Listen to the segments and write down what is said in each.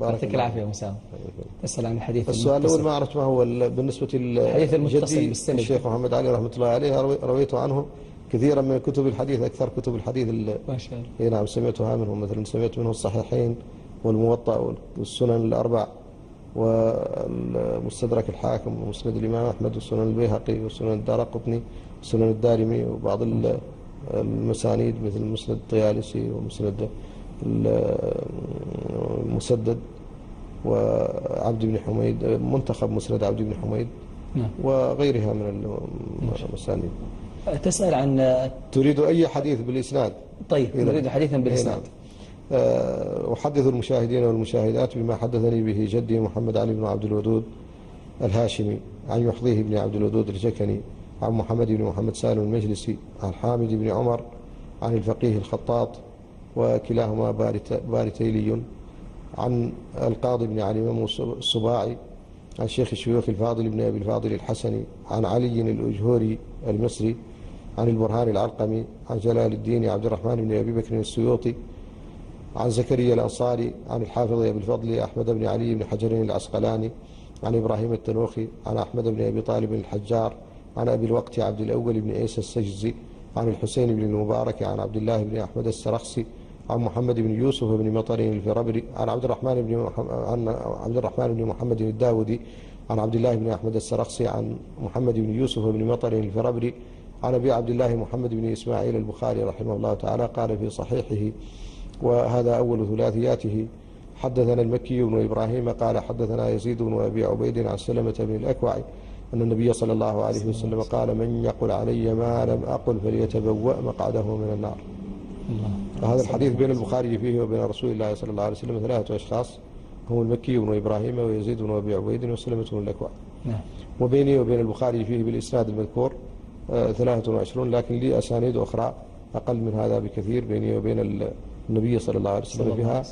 يعطيك العافية مسام. تسأل عن الحديث السؤال الأول ما المتصل. عرفت ما هو بالنسبة الحديث المتصل لجدي بالسند. الشيخ محمد علي رحمة الله عليه، رويت عنه كثيرا من كتب الحديث، أكثر كتب الحديث ما شاء الله. هي نعم سمعتها منهم، مثلا سمعت منه الصحيحين والموطأ والسنن الأربع والمستدرك الحاكم ومسند الإمام أحمد والسنن البيهقي والسنن الدارقطني والسنن الدارمي وبعض المسانيد مثل مسند الطيالسي ومسند المسدد وعبد بن حميد، منتخب مسند عبد بن حميد وغيرها من المسانيد. تسأل عن تريد أي حديث بالإسناد؟ طيب نريد حديثا بالإسناد. أحدث المشاهدين والمشاهدات بما حدثني به جدي محمد علي بن عبد الودود الهاشمي عن يحظيه بن عبد الودود الجكني عن محمد بن محمد سالم المجلسي عن حامد بن عمر عن الفقيه الخطاط وكلاهما بارتيلي عن القاضي بن علي ممو الصباعي عن شيخ الشيوخ الفاضل بن أبي الفاضل الحسني عن علي الأجهوري المصري عن البرهان العلقمي عن جلال الدين عبد الرحمن بن أبي بكر السيوطي عن زكريا الأنصاري عن الحافظ أبي الفضل أحمد بن علي بن حجر العسقلاني عن إبراهيم التنوخي عن أحمد بن أبي طالب الحجار عن أبي الوقت عبد الأول بن عيسى السجزي عن الحسين بن المبارك عن عبد الله بن أحمد السرخسي عن محمد بن يوسف بن مطر الفربري عن عبد الرحمن بن محمد الداودي عن عبد الله بن أحمد السرخسي عن محمد بن يوسف بن مطر الفربري عن أبي عبد الله محمد بن إسماعيل البخاري رحمه الله تعالى قال في صحيحه وهذا أول ثلاثياته: حدثنا المكي بن إبراهيم قال حدثنا يزيد بن أبي عبيد عن سلمة بن الأكوع أن النبي صلى الله عليه وسلم قال: من يقل علي ما لم أقل فليتبوأ مقعده من النار. هذا الحديث بين البخاري فيه وبين رسول الله صلى الله عليه وسلم 3 أشخاص، هم المكي بن إبراهيم ويزيد بن أبي عبيد وسلمة بن الأكوع. وبيني وبين البخاري فيه بالإسناد المذكور 23، لكن لي أسانيد أخرى أقل من هذا بكثير بيني وبين النبي صلى الله عليه وسلم فيها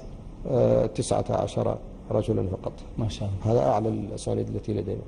19 رجلا فقط. ما شاء الله. هذا أعلى الأسانيد التي لدينا.